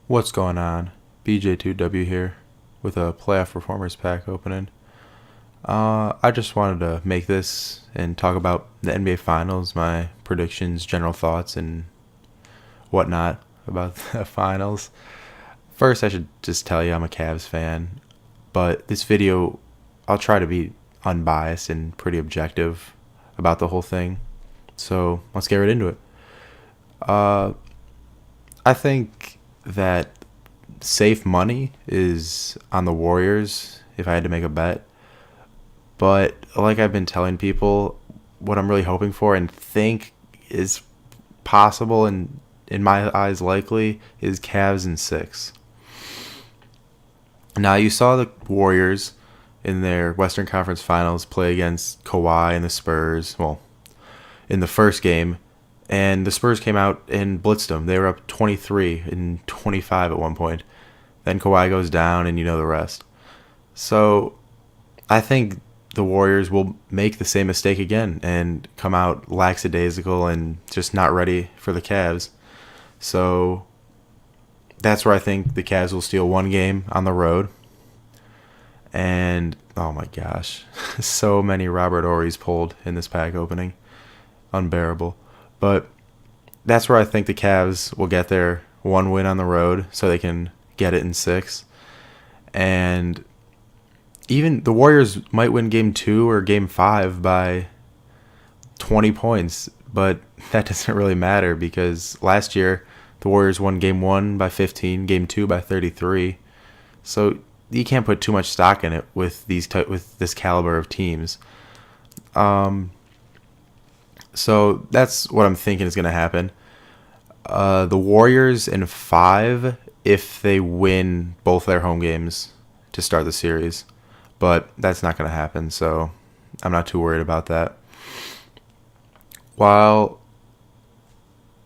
What's going on? BJ2W here with a playoff performers pack opening. I just wanted to make this and talk about the NBA Finals, my predictions, general thoughts, and whatnot about the finals. First, I should just tell you I'm a Cavs fan, but this video, I'll try to be unbiased and pretty objective about the whole thing. So let's get right into it. Uh, I think that safe money is on the Warriors if I had to make a bet. But like I've been telling people, what I'm really hoping for and think is possible and in my eyes likely is Cavs in 6. Now you saw the Warriors in their Western Conference Finals play against Kawhi and the Spurs. Well, in the first game, and the Spurs came out and blitzed them. They were up 23 and 25 at one point. Then Kawhi goes down, and you know the rest. So I think the Warriors will make the same mistake again and come out lackadaisical and just not ready for the Cavs. So that's where I think the Cavs will steal one game on the road. And, oh my gosh, so many Robert Ory's pulled in this pack opening. Unbearable. But that's where I think the Cavs will get their one win on the road so they can get it in 6. And even the Warriors might win game 2 or game 5 by 20 points, but that doesn't really matter because last year the Warriors won game 1 by 15, game 2 by 33. So you can't put too much stock in it with with this caliber of teams. So that's what I'm thinking is going to happen. The Warriors in 5 if they win both their home games to start the series. But that's not going to happen, so I'm not too worried about that. While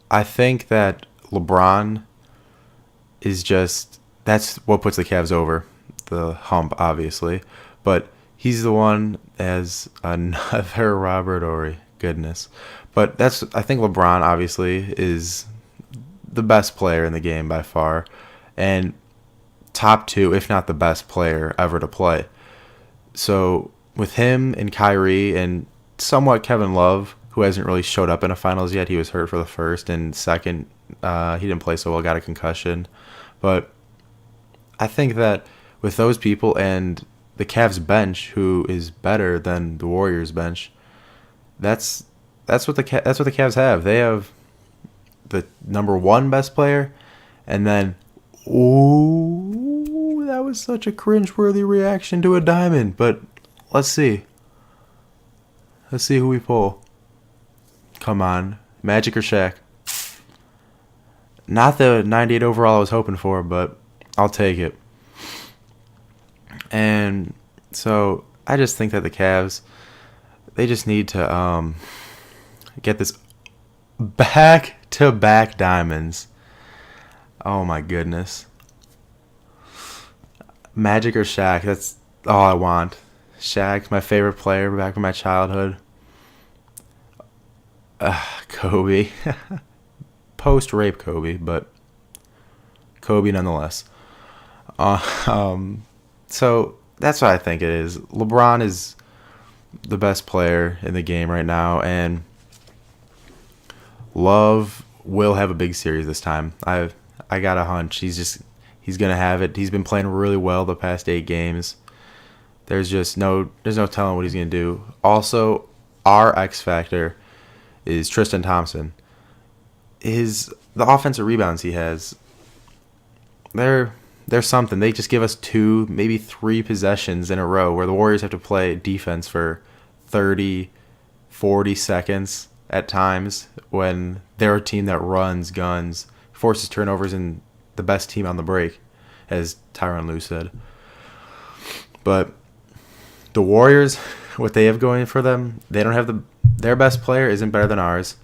I think that LeBron is that's what puts the Cavs over the hump, obviously. But he's the one as another Robert Ory. Goodness. But I think LeBron obviously is the best player in the game by far. And top 2, if not the best player ever to play. So with him and Kyrie and somewhat Kevin Love, who hasn't really showed up in a finals yet, he was hurt for the first and second. He didn't play so well, got a concussion. But I think that with those people and the Cavs bench, who is better than the Warriors bench, that's what the Cavs have. They have the number 1 best player, and then ooh, that was such a cringeworthy reaction to a diamond. But let's see who we pull. Come on, Magic or Shaq? Not the 98 overall I was hoping for, but I'll take it. And so I just think that the Cavs, they just need to get this back-to-back diamonds. Oh my goodness. Magic or Shaq, that's all I want. Shaq's my favorite player back from my childhood. Kobe. Post-rape Kobe, but Kobe nonetheless. So that's what I think it is. LeBron is the best player in the game right now, and Love will have a big series this time. I got a hunch. He's gonna have it. He's been playing really well the past 8 games. There's no telling what he's gonna do. Also, our X factor is Tristan Thompson. The offensive rebounds he has, they're something. They just give us 2, maybe 3 possessions in a row where the Warriors have to play defense for 30, 40 seconds at times when they're a team that runs, guns, forces turnovers, and the best team on the break, as Tyronn Lue said. But the Warriors, what they have going for them, they don't have their best player isn't better than ours,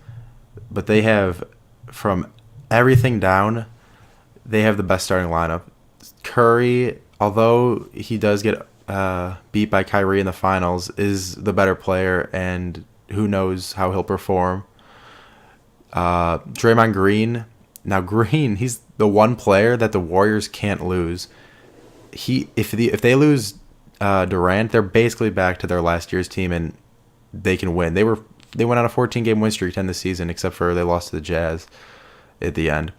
but they have, from everything down, they have the best starting lineup. Curry, although he does get beat by Kyrie in the finals, is the better player, and who knows how he'll perform. Draymond Green Now Green, he's the one player that the Warriors can't lose. If they lose Durant, they're basically back to their last year's team and they can win. They went on a 14-game win streak to end the season, except for they lost to the Jazz at the end.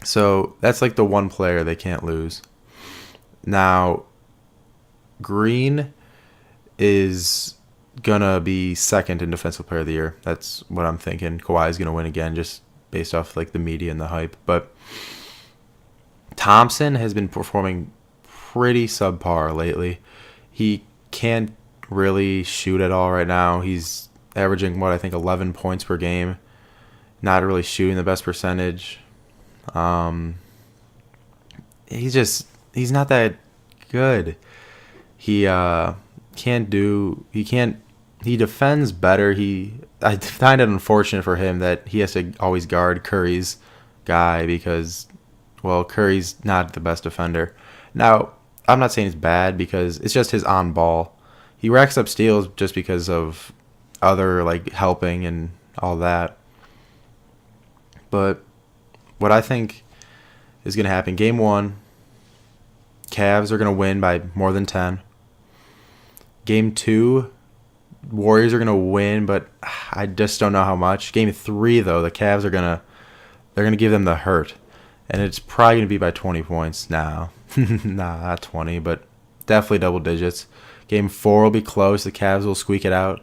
So that's like the one player they can't lose. Now, Green is gonna be second in Defensive Player of the Year. That's what I'm thinking. Kawhi is gonna win again, just based off like the media and the hype. But Thompson has been performing pretty subpar lately. He can't really shoot at all right now. He's averaging 11 points per game. Not really shooting the best percentage. He's not that good. He defends better. I find it unfortunate for him that he has to always guard Curry's guy because, well, Curry's not the best defender. Now, I'm not saying it's bad because it's just his on ball. He racks up steals just because of other like helping and all that. But what I think is going to happen, game 1, Cavs are going to win by more than 10. Game 2, Warriors are going to win, but I just don't know how much. Game 3, though, the Cavs are they're going to give them the hurt. And it's probably going to be by 20 points now. Nah, not 20, but definitely double digits. Game 4 will be close. The Cavs will squeak it out.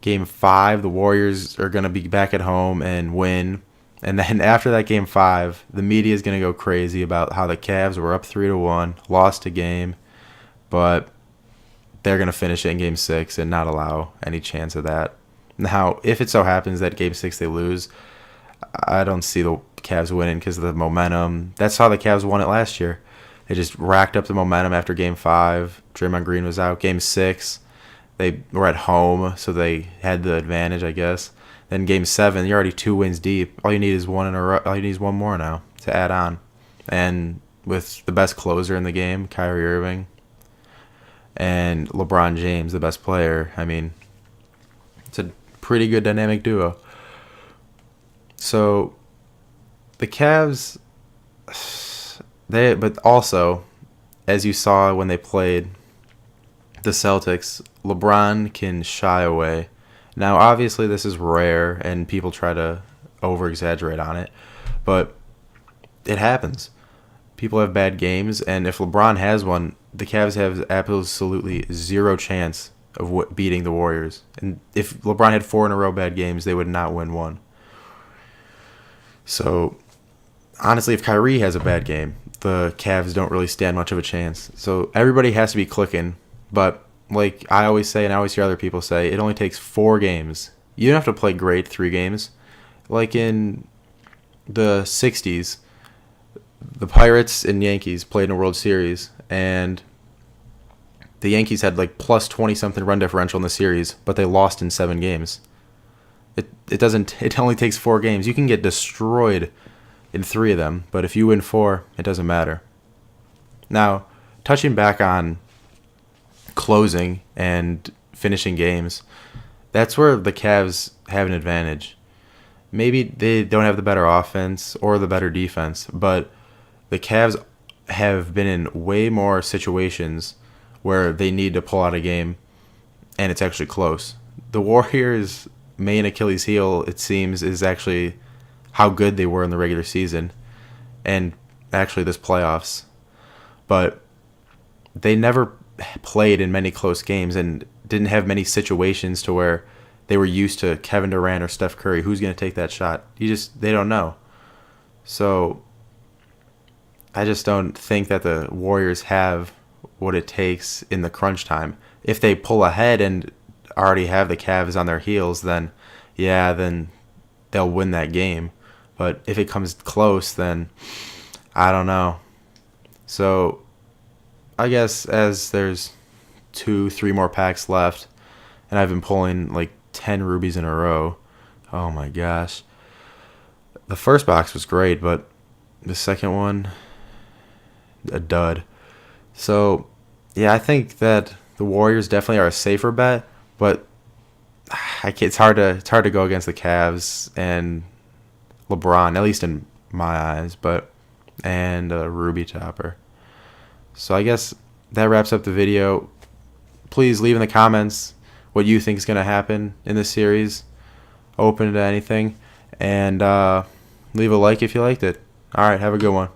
Game 5, the Warriors are going to be back at home and win. And then after that game 5, the media is going to go crazy about how the Cavs were up 3-1, lost a game, but they're going to finish it in game 6 and not allow any chance of that. Now, if it so happens that game 6 they lose, I don't see the Cavs winning because of the momentum. That's how the Cavs won it last year. They just racked up the momentum after game 5. Draymond Green was out. Game 6, they were at home, so they had the advantage, I guess. Then game 7, you're already 2 wins deep. All you need is one in a row. All you need is one more now to add on. And with the best closer in the game, Kyrie Irving, and LeBron James, the best player, I mean, it's a pretty good dynamic duo. So the Cavs, but also, as you saw when they played the Celtics, LeBron can shy away. Now, obviously, this is rare, and people try to over-exaggerate on it, but it happens. People have bad games, and if LeBron has one, the Cavs have absolutely zero chance of beating the Warriors. And if LeBron had 4 in a row bad games, they would not win one. So, honestly, if Kyrie has a bad game, the Cavs don't really stand much of a chance. So, everybody has to be clicking, but like I always say, and I always hear other people say, it only takes 4 games. You don't have to play great 3 games. Like in the 60s, the Pirates and Yankees played in a World Series, and the Yankees had like plus 20-something run differential in the series, but they lost in 7 games. It only takes 4 games. You can get destroyed in 3 of them, but if you win 4, it doesn't matter. Now, touching back on closing and finishing games, that's where the Cavs have an advantage. Maybe they don't have the better offense or the better defense, but the Cavs have been in way more situations where they need to pull out a game and it's actually close. The Warriors' main Achilles heel, it seems, is actually how good they were in the regular season and actually this playoffs. But they never played in many close games and didn't have many situations to where they were used to Kevin Durant or Steph Curry. Who's going to take that shot? They don't know. So I just don't think that the Warriors have what it takes in the crunch time. If they pull ahead and already have the Cavs on their heels, then they'll win that game. But if it comes close, then I don't know. So I guess as there's 2-3 more packs left, and I've been pulling like 10 rubies in a row. Oh my gosh. The first box was great, but the second one, a dud. So, yeah, I think that the Warriors definitely are a safer bet, but it's hard to go against the Cavs and LeBron, at least in my eyes, and a ruby topper. So I guess that wraps up the video. Please leave in the comments what you think is going to happen in this series. Open to anything. And leave a like if you liked it. Alright, have a good one.